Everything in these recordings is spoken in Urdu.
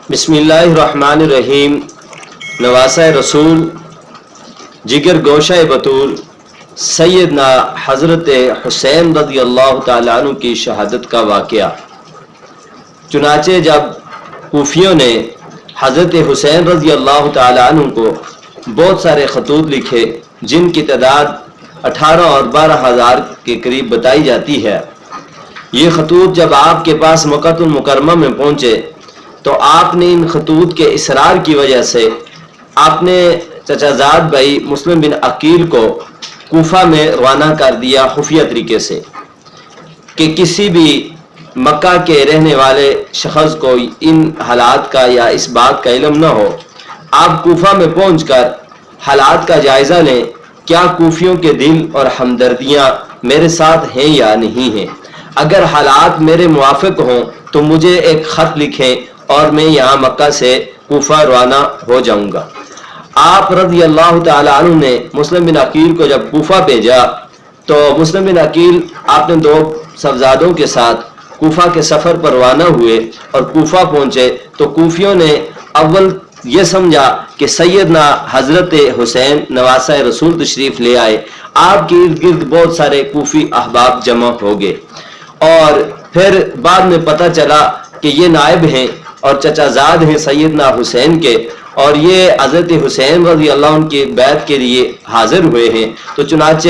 بسم اللہ الرحمن الرحیم۔ نواسہ رسول، جگر گوشہ بطول سیدنا حضرت حسین رضی اللہ تعالیٰ عنہ کی شہادت کا واقعہ۔ چنانچہ جب کوفیوں نے حضرت حسین رضی اللہ تعالیٰ عنہ کو بہت سارے خطوط لکھے، جن کی تعداد 18 اور 12,000 کے قریب بتائی جاتی ہے، یہ خطوط جب آپ کے پاس مکہ المکرمہ میں پہنچے تو آپ نے ان خطوط کے اصرار کی وجہ سے آپ نے چچا زاد بھائی مسلم بن عقیل کو کوفہ میں روانہ کر دیا خفیہ طریقے سے، کہ کسی بھی مکہ کے رہنے والے شخص کو ان حالات کا یا اس بات کا علم نہ ہو۔ آپ کوفہ میں پہنچ کر حالات کا جائزہ لیں، کیا کوفیوں کے دل اور ہمدردیاں میرے ساتھ ہیں یا نہیں ہیں۔ اگر حالات میرے موافق ہوں تو مجھے ایک خط لکھیں اور میں یہاں مکہ سے کوفہ روانہ ہو جاؤں گا۔ آپ رضی اللہ تعالیٰ عنہ نے مسلم بن عقیل کو جب کوفہ بھیجا تو مسلم بن عقیل آپ نے 2 صاحبزادوں کے ساتھ کوفہ کے سفر پر روانہ ہوئے اور کوفہ پہنچے تو کوفیوں نے اول یہ سمجھا کہ سیدنا حضرت حسین نواسہ رسول تشریف لے آئے۔ آپ کے ارد گرد بہت سارے کوفی احباب جمع ہو گئے، اور پھر بعد میں پتہ چلا کہ یہ نائب ہیں اور چچا زاد ہیں سیدنا حسین کے، اور یہ حضرت حسین رضی اللہ عنہ کی بیعت کے لیے حاضر ہوئے ہیں۔ تو چنانچہ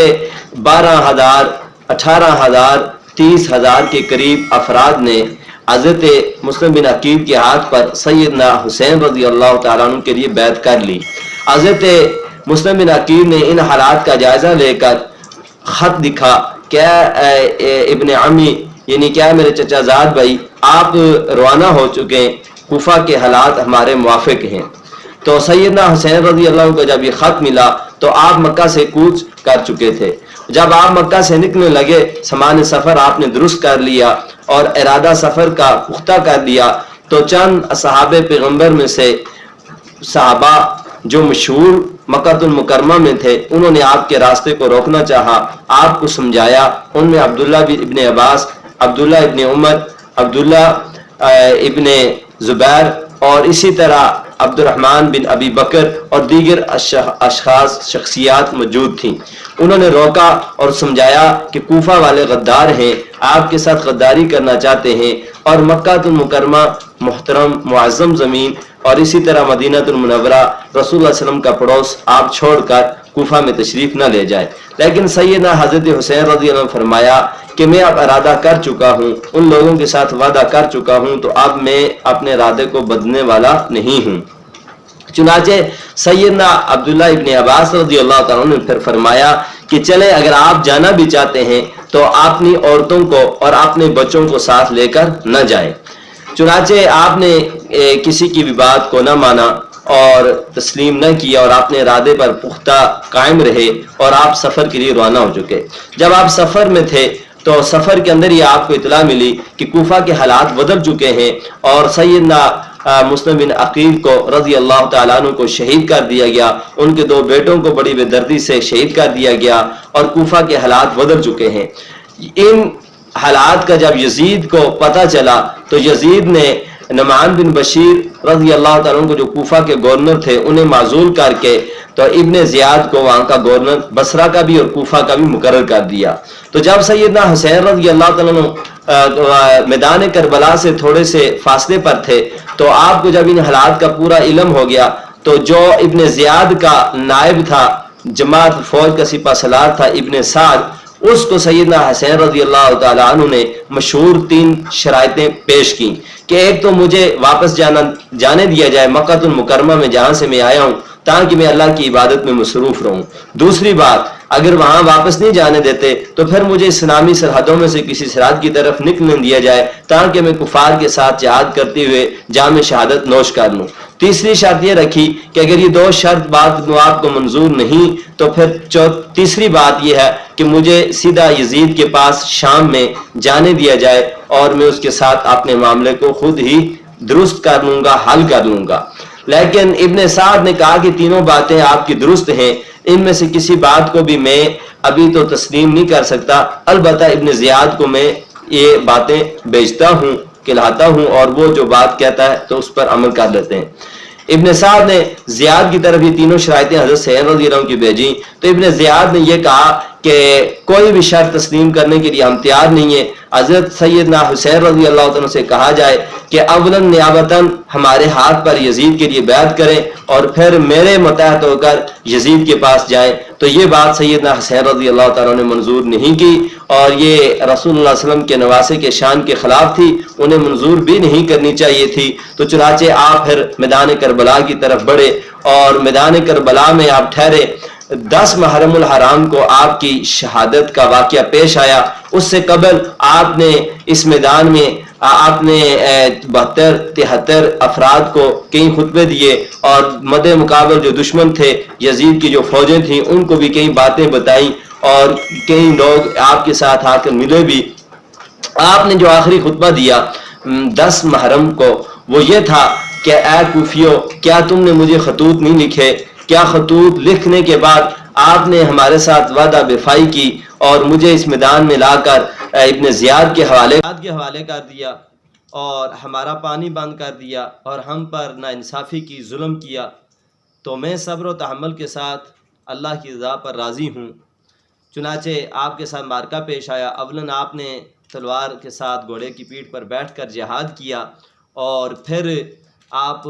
12,000 18,000 30,000 کے قریب افراد نے حضرت مسلم بن عقیل کے ہاتھ پر سیدنا حسین رضی اللہ تعالیٰ عنہ کے لیے بیعت کر لی۔ حضرت مسلم بن عقیل نے ان حالات کا جائزہ لے کر خط لکھا، کیا ابن عمی یعنی کیا میرے چچا زاد بھائی آپ روانہ ہو چکے ہیں، کوفہ کے حالات ہمارے موافق ہیں۔ تو سیدنا حسین رضی اللہ عنہ کو جب یہ خط ملا تو آپ مکہ سے کوچ کر چکے تھے۔ جب آپ مکہ سے نکلنے لگے، سامان سفر آپ نے درست کر لیا اور ارادہ سفر کا پختہ کر لیا، تو چند اصحاب پیغمبر میں سے صحابہ جو مشہور مکہ المکرمہ میں تھے، انہوں نے آپ کے راستے کو روکنا چاہا، آپ کو سمجھایا۔ ان میں عبداللہ ابن عباس، عبداللہ ابن عمر، عبداللہ ابن زبیر اور اسی طرح عبد الرحمن بن ابی بکر اور دیگر شخصیات موجود تھیں۔ انہوں نے روکا اور سمجھایا کہ کوفہ والے غدار ہیں، آپ کے ساتھ غداری کرنا چاہتے ہیں، اور مکہ المکرمہ محترم معظم زمین اور اسی طرح مدینہ المنورہ رسول اللہ علیہ وسلم کا پڑوس آپ چھوڑ کر کوفہ میں تشریف نہ لے جائے۔ لیکن سیدنا حضرت حسین رضی اللہ عنہ فرمایا کہ میں اب ارادہ کر چکا ہوں، ان لوگوں کے ساتھ وعدہ کر چکا ہوں، تو اب میں اپنے ارادے کو بدلنے والا نہیں ہوں۔ چنانچہ سیدنا عبداللہ ابن عباس رضی اللہ تعالیٰ نے پھر فرمایا کہ چلے اگر آپ جانا بھی چاہتے ہیں تو اپنی عورتوں کو اور اپنے بچوں کو ساتھ لے کر نہ جائیں۔ چنانچہ آپ نے کسی کی بھی بات کو نہ مانا اور تسلیم نہ کیا، اور اپنے ارادے پر پختہ قائم رہے، اور آپ سفر کے لیے روانہ ہو چکے۔ جب آپ سفر میں تھے تو سفر کے اندر ہی آپ کو اطلاع ملی کہ کوفہ کے حالات بدل چکے ہیں، اور سیدنا مسلم بن عقیل کو رضی اللہ تعالیٰ عنہ کو شہید کر دیا گیا، ان کے 2 بیٹوں کو بڑی بے دردی سے شہید کر دیا گیا، اور کوفہ کے حالات بدل چکے ہیں۔ ان حالات کا جب یزید کو پتہ چلا تو یزید نے نعمان بن بشیر رضی اللہ تعالیٰ عنہ کو جو کوفہ کے گورنر تھے انہیں معزول کر کے تو ابن زیاد کو وہاں کا گورنر بصرہ کا بھی اور کوفہ کا بھی مقرر کر دیا۔ تو جب سیدنا حسین رضی اللہ تعالیٰ عنہ میدان کربلا سے تھوڑے سے فاصلے پر تھے، تو آپ کو جب ان حالات کا پورا علم ہو گیا تو جو ابن زیاد کا نائب تھا، جماعت فوج کا سپہ سالار تھا ابن سعد، اس کو سیدنا حسین رضی اللہ تعالیٰ عنہ نے مشہور 3 شرائطیں پیش کی کہ ایک تو مجھے واپس جانے دیا جائے مکہ المکرمہ میں جہاں سے میں آیا ہوں، تاکہ میں اللہ کی عبادت میں مصروف رہوں۔ دوسری بات، اگر وہاں واپس نہیں جانے دیتے تو پھر مجھے اسلامی سرحدوں میں سے کسی سرحد کی طرف نکلنے دیا جائے، تاکہ میں کفار کے ساتھ جہاد کرتے ہوئے جام شہادت نوش کر لوں۔ تیسری شرط یہ رکھی کہ اگر یہ 2 شرط بات آپ کو منظور نہیں تو پھر تیسری بات یہ ہے کہ مجھے سیدھا یزید کے پاس شام میں جانے دیا جائے، اور میں اس کے ساتھ اپنے معاملے کو خود ہی درست کر لوں گا، حل کر لوں گا۔ لیکن ابن سعد نے کہا کہ تینوں باتیں آپ کی درست ہیں، ان میں سے کسی بات کو بھی میں ابھی تو تسلیم نہیں کر سکتا، البتہ ابن زیاد کو میں یہ باتیں بیچتا ہوں کہلاتا ہوں اور وہ جو بات کہتا ہے تو اس پر عمل کر لیتے ہیں۔ ابن سعد نے زیاد کی طرف یہ تینوں شرائطیں حضرت حسین رضی اللہ عنہ کی بھیجی تو ابن زیاد نے یہ کہا کہ کوئی بھی شرط تسلیم کرنے کے لیے ہم تیار نہیں ہیں۔ حضرت سیدنا حسین رضی اللہ عنہ سے کہا جائے کہ اولاً نیابتاً ہمارے ہاتھ پر یزید کے لیے بیعت کریں اور پھر میرے متحد ہو کر یزید کے پاس جائیں، تو یہ بات سیدنا حسین رضی اللہ تعالیٰ نے منظور نہیں کی اور یہ رسول اللہ علیہ وسلم کے نواسے کے شان کے خلاف تھی، انہیں منظور بھی نہیں کرنی چاہیے تھی۔ تو چنانچہ آپ پھر میدان کربلا کی طرف بڑھے اور میدان کربلا میں آپ ٹھہرے۔ 10 محرم الحرام کو آپ کی شہادت کا واقعہ پیش آیا، اس سے قبل آپ نے اس میدان میں آپ نے 72-73 افراد کو کئی خطبے دیے اور مد مقابل جو دشمن تھے یزید کی جو فوجیں تھیں ان کو بھی کئی باتیں بتائیں اور کئی لوگ آپ کے ساتھ آ کر ملے بھی۔ آپ نے جو آخری خطبہ دیا 10 محرم کو وہ یہ تھا کہ اے کوفیو، کیا تم نے مجھے خطوط نہیں لکھے؟ کیا خطوط لکھنے کے بعد آپ نے ہمارے ساتھ وعدہ وفائی کی اور مجھے اس میدان میں لا کر ابن زیاد کے حوالے کر دیا اور ہمارا پانی بند کر دیا اور ہم پر ناانصافی کی، ظلم کیا؟ تو میں صبر و تحمل کے ساتھ اللہ کی رضا پر راضی ہوں۔ چنانچہ آپ کے ساتھ مارکہ پیش آیا۔ اولاً آپ نے تلوار کے ساتھ گھوڑے کی پیٹھ پر بیٹھ کر جہاد کیا اور پھر آپ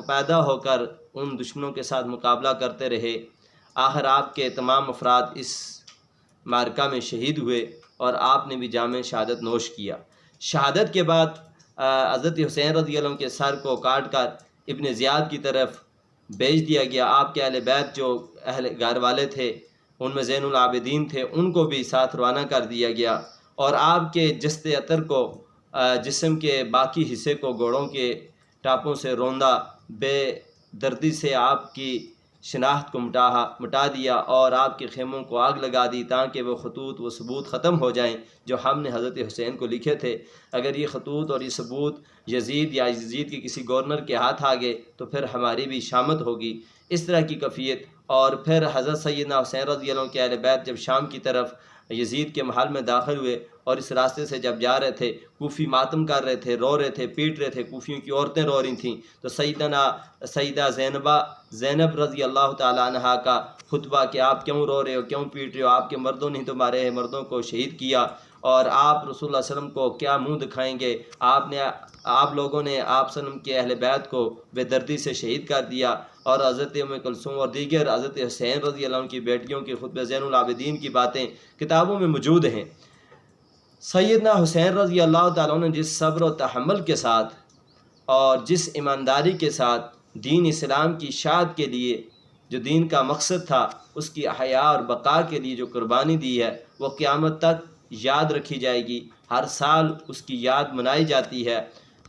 پیدا ہو کر ان دشمنوں کے ساتھ مقابلہ کرتے رہے۔ آخر آپ کے تمام افراد اس معرکہ میں شہید ہوئے اور آپ نے بھی جام شہادت نوش کیا۔ شہادت کے بعد حضرت حسین رضی اللہ عنہ کے سر کو کاٹ کر ابن زیاد کی طرف بھیج دیا گیا۔ آپ کے اہل بیت جو اہل گھر والے تھے ان میں زین العابدین تھے، ان کو بھی ساتھ روانہ کر دیا گیا اور آپ کے جسد عطر کو، جسم کے باقی حصے کو گھوڑوں کے ٹاپوں سے روندا، بے دردی سے آپ کی شناخت کو مٹا دیا اور آپ کے خیموں کو آگ لگا دی تاکہ وہ خطوط و ثبوت ختم ہو جائیں جو ہم نے حضرت حسین کو لکھے تھے۔ اگر یہ خطوط اور یہ ثبوت یزید یا یزید کے کسی گورنر کے ہاتھ آ گئے تو پھر ہماری بھی شامت ہوگی۔ اس طرح کی کفیت۔ اور پھر حضرت سیدنا حسین رضی اللہ عنہ کے اہل بیت جب شام کی طرف یزید کے محل میں داخل ہوئے اور اس راستے سے جب جا رہے تھے، کوفی ماتم کر رہے تھے، رو رہے تھے، پیٹ رہے تھے، کوفیوں کی عورتیں رو رہی تھیں، تو سیدہ زینب رضی اللہ تعالیٰ عنہا کا خطبہ کہ آپ کیوں رو رہے ہو، کیوں پیٹ رہے ہو، آپ کے مردوں نے تو مارے ہیں، مردوں کو شہید کیا اور آپ رسول اللہ علیہ وسلم کو کیا منہ دکھائیں گے؟ آپ لوگوں نے آپ وسلم کے اہل بیت کو بے دردی سے شہید کر دیا۔ اور حضرت ام کلثوم اور دیگر حضرت حسین رضی اللہ عنہ کی بیٹیوں کی خطبہ زین العابدین کی باتیں کتابوں میں موجود ہیں۔ سیدنا حسین رضی اللہ تعالیٰ عنہ جس صبر و تحمل کے ساتھ اور جس ایمانداری کے ساتھ دین اسلام کی اشاعت کے لیے، جو دین کا مقصد تھا، اس کی احیاء اور بقا کے لیے جو قربانی دی ہے، وہ قیامت تک یاد رکھی جائے گی۔ ہر سال اس کی یاد منائی جاتی ہے۔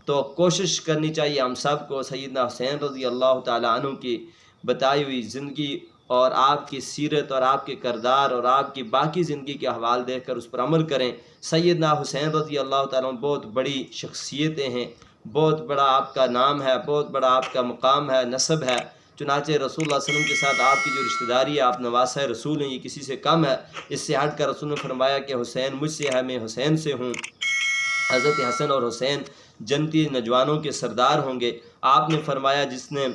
تو کوشش کرنی چاہیے ہم سب کو سیدنا حسین رضی اللہ تعالیٰ عنہ کی بتائی ہوئی زندگی اور آپ کی سیرت اور آپ کے کردار اور آپ کی باقی زندگی کے احوال دیکھ کر اس پر عمل کریں۔ سیدنا حسین رضی اللہ تعالیٰ عنہ بہت بڑی شخصیتیں ہیں، بہت بڑا آپ کا نام ہے، بہت بڑا آپ کا مقام ہے، نسب ہے۔ چنانچہ رسول اللہ علیہ وسلم کے ساتھ آپ کی جو رشتہ داری ہے، آپ نواسہ رسول ہیں، یہ کسی سے کم ہے۔ اس سے ہٹ کر رسول نے فرمایا کہ حسین مجھ سے ہے، میں حسین سے ہوں۔ حضرت حسن اور حسین جنتی نوجوانوں کے سردار ہوں گے۔ آپ نے فرمایا جس نے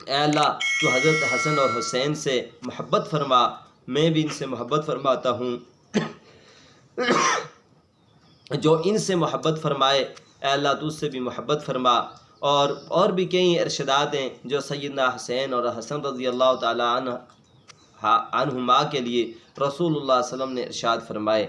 اے اللہ تو حضرت حسن اور حسین سے محبت فرما، میں بھی ان سے محبت فرماتا ہوں۔ جو ان سے محبت فرمائے اے اللہ تو اس سے بھی محبت فرما۔ اور بھی کئی ارشادات ہیں جو سیدنا حسین اور حسن رضی اللہ تعالیٰ عنہما کے لیے رسول اللہ صلی اللہ علیہ وسلم نے ارشاد فرمائے۔